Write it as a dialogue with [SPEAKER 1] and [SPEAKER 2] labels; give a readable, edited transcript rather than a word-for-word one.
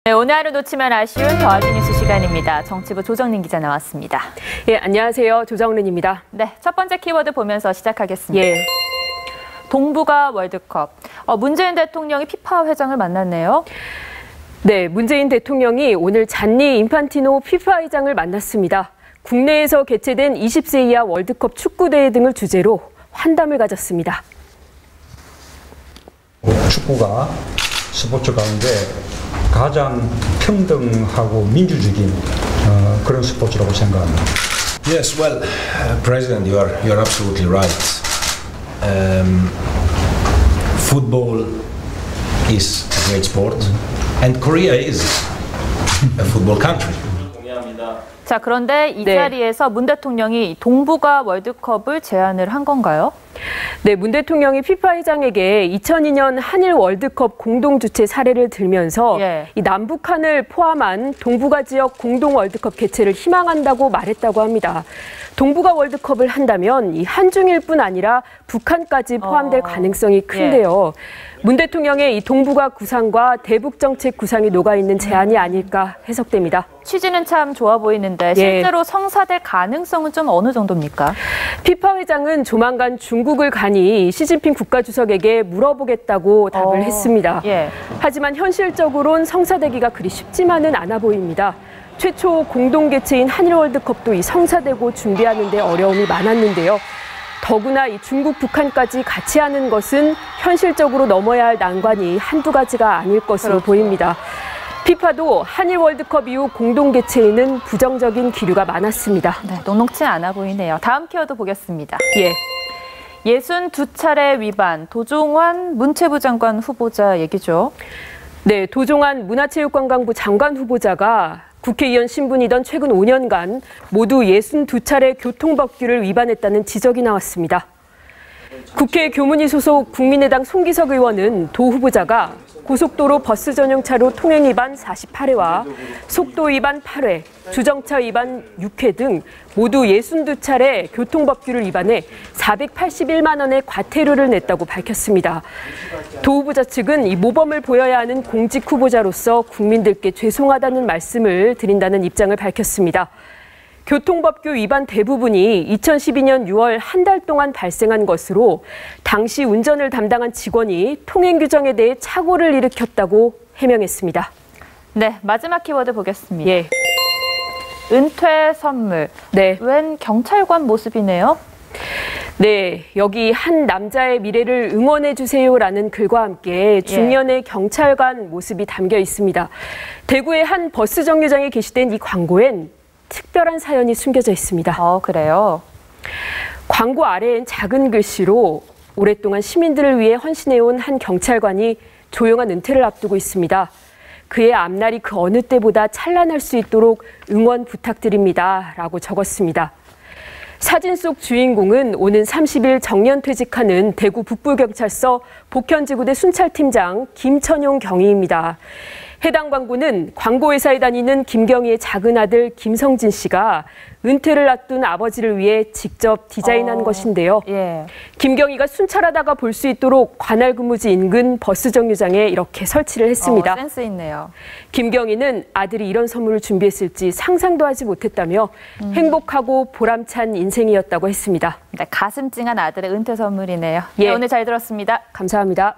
[SPEAKER 1] 네, 오늘 하루 놓치면 아쉬운 더하기 뉴스 시간입니다. 정치부 조정린 기자 나왔습니다.
[SPEAKER 2] 예, 안녕하세요. 조정린입니다.
[SPEAKER 1] 네, 첫 번째 키워드 보면서 시작하겠습니다.
[SPEAKER 2] 예.
[SPEAKER 1] 동북아 월드컵. 문재인 대통령이 피파 회장을 만났네요.
[SPEAKER 2] 네, 문재인 대통령이 오늘 잔니 인판티노 피파 회장을 만났습니다. 국내에서 개최된 20세 이하 월드컵 축구대회 등을 주제로 환담을 가졌습니다.
[SPEAKER 3] 축구가 스포츠 가운데 가장 평등하고 민주적인 그런 스포츠라고 생각합니다.
[SPEAKER 4] Yes, well, President, you're absolutely right. Football is a great sport, and Korea is a football country.
[SPEAKER 1] 자, 그런데 이 자리에서 문 대통령이 동북아 월드컵을 제안을 한 건가요?
[SPEAKER 2] 네, 문 대통령이 피파 회장에게 2002년 한일 월드컵 공동 주최 사례를 들면서 이 남북한을 포함한 동북아 지역 공동 월드컵 개최를 희망한다고 말했다고 합니다. 동북아 월드컵을 한다면 이 한중일뿐 아니라 북한까지 포함될 가능성이 큰데요. 문 대통령의 이 동북아 구상과 대북 정책 구상이 녹아있는 제안이 아닐까 해석됩니다.
[SPEAKER 1] 취지는 참 좋아 보이는데 실제로 성사될 가능성은 좀 어느 정도입니까?
[SPEAKER 2] 피파 회장은 조만간 중국을 가니 시진핑 국가주석에게 물어보겠다고 답을 했습니다. 하지만 현실적으론 성사되기가 그리 쉽지만은 않아 보입니다. 최초 공동 개최인 한일 월드컵도 이 성사되고 준비하는 데 어려움이 많았는데요. 더구나 이 중국, 북한까지 같이 하는 것은 현실적으로 넘어야 할 난관이 한두 가지가 아닐 것으로 보입니다. 피파도 한일 월드컵 이후 공동 개최에는 부정적인 기류가 많았습니다.
[SPEAKER 1] 네, 녹록치 않아 보이네요. 다음 키워드 보겠습니다. 62차례 위반, 도종환 문체부 장관 후보자 얘기죠.
[SPEAKER 2] 네, 도종환 문화체육관광부 장관 후보자가 국회의원 신분이던 최근 5년간 모두 62차례 교통법규를 위반했다는 지적이 나왔습니다. 국회 교문위 소속 국민의당 송기석 의원은 도 후보자가 고속도로 버스 전용차로 통행 위반 48회와 속도 위반 8회, 주정차 위반 6회 등 모두 62차례 교통법규를 위반해 481만 원의 과태료를 냈다고 밝혔습니다. 도 후보자 측은 이 모범을 보여야 하는 공직 후보자로서 국민들께 죄송하다는 말씀을 드린다는 입장을 밝혔습니다. 교통법규 위반 대부분이 2012년 6월 한 달 동안 발생한 것으로 당시 운전을 담당한 직원이 통행 규정에 대해 착오를 일으켰다고 해명했습니다.
[SPEAKER 1] 네, 마지막 키워드 보겠습니다. 은퇴 선물. 웬 경찰관 모습이네요. 네, 여기 한 남자의 미래를 응원해 주세요라는 글과 함께 중년의 경찰관 모습이 담겨 있습니다. 대구의 한 버스 정류장에 게시된 이 광고엔 특별한 사연이 숨겨져 있습니다. 그래요?
[SPEAKER 2] 광고 아래엔 작은 글씨로 오랫동안 시민들을 위해 헌신해온 한 경찰관이 조용한 은퇴를 앞두고 있습니다. 그의 앞날이 그 어느 때보다 찬란할 수 있도록 응원 부탁드립니다. 라고 적었습니다. 사진 속 주인공은 오는 30일 정년퇴직하는 대구 북부경찰서 복현지구대 순찰팀장 김천용 경위입니다. 해당 광고는 광고회사에 다니는 김경희의 작은 아들 김성진 씨가 은퇴를 앞둔 아버지를 위해 직접 디자인한 것인데요. 김경희가 순찰하다가 볼 수 있도록 관할 근무지 인근 버스 정류장에 이렇게 설치를 했습니다.
[SPEAKER 1] 센스 있네요.
[SPEAKER 2] 김경희는 아들이 이런 선물을 준비했을지 상상도 하지 못했다며 행복하고 보람찬 인생이었다고 했습니다.
[SPEAKER 1] 네, 가슴 찡한 아들의 은퇴 선물이네요. 오늘 잘 들었습니다.
[SPEAKER 2] 감사합니다.